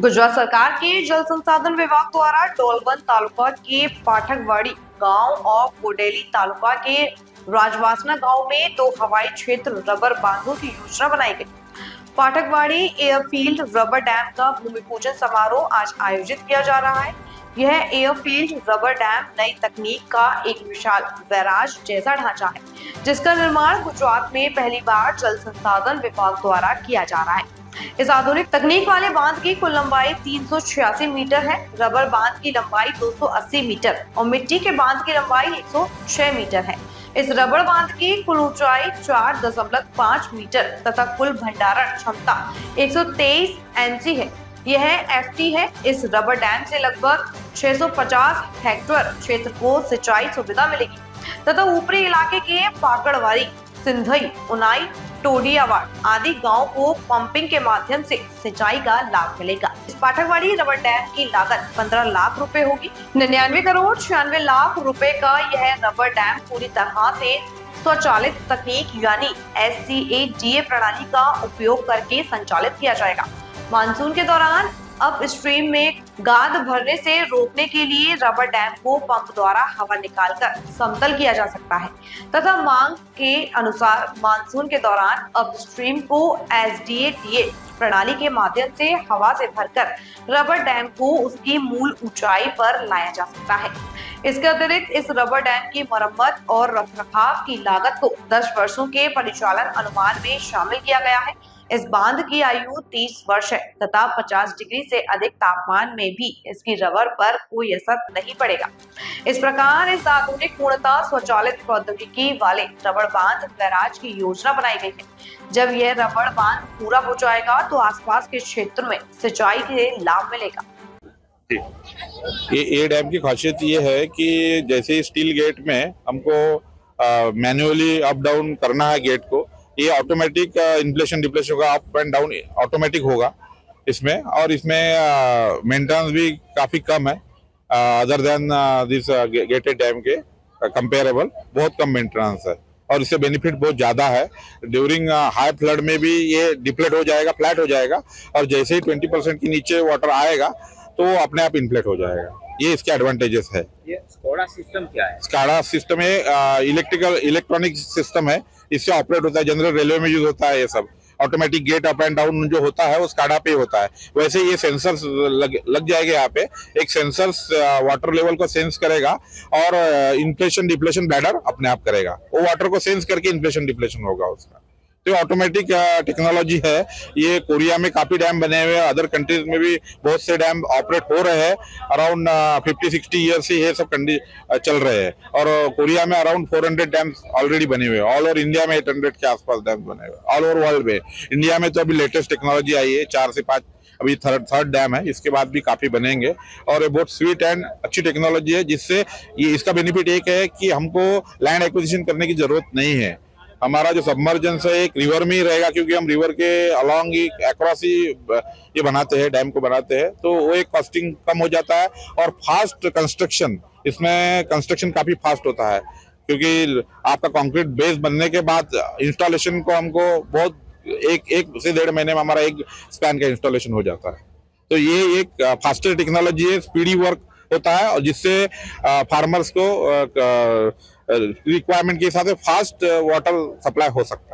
गुजरात सरकार के जल संसाधन विभाग द्वारा डोलवन तालुका के पाठकवाड़ी गांव और कोडेली तालुका के राजवासना गांव में 2 हवाई क्षेत्र रबर बांधों की योजना बनाई गई। पाठकवाड़ी एयरफील्ड रबर डैम का भूमि पूजन समारोह आज आयोजित किया जा रहा है। यह एयरफील्ड रबर डैम नई तकनीक का एक विशाल बैराज जैसा ढांचा है, जिसका निर्माण गुजरात में पहली बार जल संसाधन विभाग द्वारा किया जा रहा है। इस आधुनिक तकनीक वाले बांध की कुल लंबाई 386 मीटर है। रबर बांध की लंबाई 280 मीटर और मिट्टी के बांध की लंबाई 106 मीटर है। इस रबर बांध की कुल ऊंचाई 4.5 मीटर तथा कुल भंडारण क्षमता 123 एमसी है। यह एफटी है। इस रबर डैम से लगभग 650 हेक्टेयर क्षेत्र को सिंचाई सुविधा मिलेगी तथा ऊपरी इलाके के पाकड़वारी, सिंधई, उनाई, टोडियावाड़ आदि गांव को पंपिंग के माध्यम से सिंचाई का लाभ मिलेगा। इस पाठकवाड़ी रबर डैम की लागत 15 लाख रुपए होगी। 99 करोड़ 96 लाख रुपए का यह रबर डैम पूरी तरह से स्वचालित तकनीक यानी SCADA प्रणाली का उपयोग करके संचालित किया जाएगा। मानसून के दौरान अब स्ट्रीम में गाद भरने से रोकने के लिए रबर डैम को पंप द्वारा हवा निकालकर समतल किया जा सकता है तथा मांग के अनुसार मानसून के दौरान अब स्ट्रीम को SCADA प्रणाली के माध्यम से हवा से भरकर रबर डैम को उसकी मूल ऊंचाई पर लाया जा सकता है। इसके अतिरिक्त इस रबर डैम की मरम्मत और रखरखाव की लागत को 10 वर्षों के परिचालन अनुमान में शामिल किया गया है। इस बांध की आयु 30 वर्ष है तथा 50 डिग्री से अधिक तापमान में भी इसकी रबर पर कोई असर नहीं पड़ेगा। इस प्रकार इस आधुनिक पूर्णतः स्वचालित प्रौद्योगिकी वाले रबर बांध बैराज की योजना बनाई गई है। जब यह रबर बांध पूरा हो जाएगा तो आसपास के क्षेत्र में सिंचाई के लाभ मिलेगा। ये डैम की खासियत ये है कि जैसे स्टील गेट में हमको मैन्युअली अप डाउन करना है गेट को, ये ऑटोमेटिक इन्फ्लेशन डिप्लेशन होगा, अप एंड डाउन ऑटोमेटिक होगा इसमें। और इसमें मेंटेनेंस भी काफी कम है other than this gated dam के कंपेरेबल, बहुत कम मेंटेनेंस है और इससे बेनिफिट बहुत ज्यादा है। ड्यूरिंग हाई फ्लड में भी ये डिप्लेट हो जाएगा, फ्लैट हो जाएगा और जैसे ही 20% के नीचे वाटर आएगा तो अपने आप इन्फ्लेट हो जाएगा। ये इसके एडवांटेजेस है। ये स्काडा सिस्टम क्या है? स्काडा सिस्टम है इलेक्ट्रॉनिक सिस्टम है, इससे ऑपरेट होता है। जनरल रेलवे में यूज होता है ये सब। Automatic get up and down जो होता है वो स्काडा पे होता है। वैसे ये सेंसर्स लग जाएगा यहाँ पे। एक सेंसर्स वाटर लेवल को सेंस करेगा और इन्फ्लेशन डिप्लेशन ब्लैडर अपने आप करेगा। वो वाटर को सेंस करके इन्फ्लेशन डिप्लेशन होगा उसका। तो ऑटोमेटिक टेक्नोलॉजी है। ये कोरिया में काफी डैम बने हुए हैं, अदर कंट्रीज में भी बहुत से डैम ऑपरेट हो रहे हैं। अराउंड 50-60 ईयर्स से ये सब चल रहे हैं और कोरिया में अराउंड 400 डैम्स ऑलरेडी बने हुए हैं। ऑल ओवर इंडिया में 800 के आसपास डैम बने हुए हैं ऑल ओवर वर्ल्ड में। इंडिया में तो अभी लेटेस्ट टेक्नोलॉजी आई है, 4 से 5 अभी थर्ड डैम है, इसके बाद भी काफी बनेंगे और ये बहुत स्वीट एंड अच्छी टेक्नोलॉजी है। जिससे ये इसका बेनिफिट एक है कि हमको लैंड एक्विजिशन करने की जरूरत नहीं है। हमारा जो सबमर्जेंस है एक रिवर में ही रहेगा, क्योंकि हम रिवर के अलोंग ही अक्रॉस ही ये बनाते हैं, डैम को बनाते हैं, तो वो एक कॉस्टिंग कम हो जाता है और फास्ट कंस्ट्रक्शन, इसमें कंस्ट्रक्शन काफी फास्ट होता है क्योंकि आपका कंक्रीट बेस बनने के बाद इंस्टॉलेशन को हमको बहुत एक से 1.5 महीने में हमारा एक स्पैन का इंस्टॉलेशन हो जाता है। तो ये एक फास्टर टेक्नोलॉजी है, स्पीडी वर्क होता है और जिससे फार्मर्स को रिक्वायरमेंट के हिसाब से फास्ट वाटर सप्लाई हो सकता है।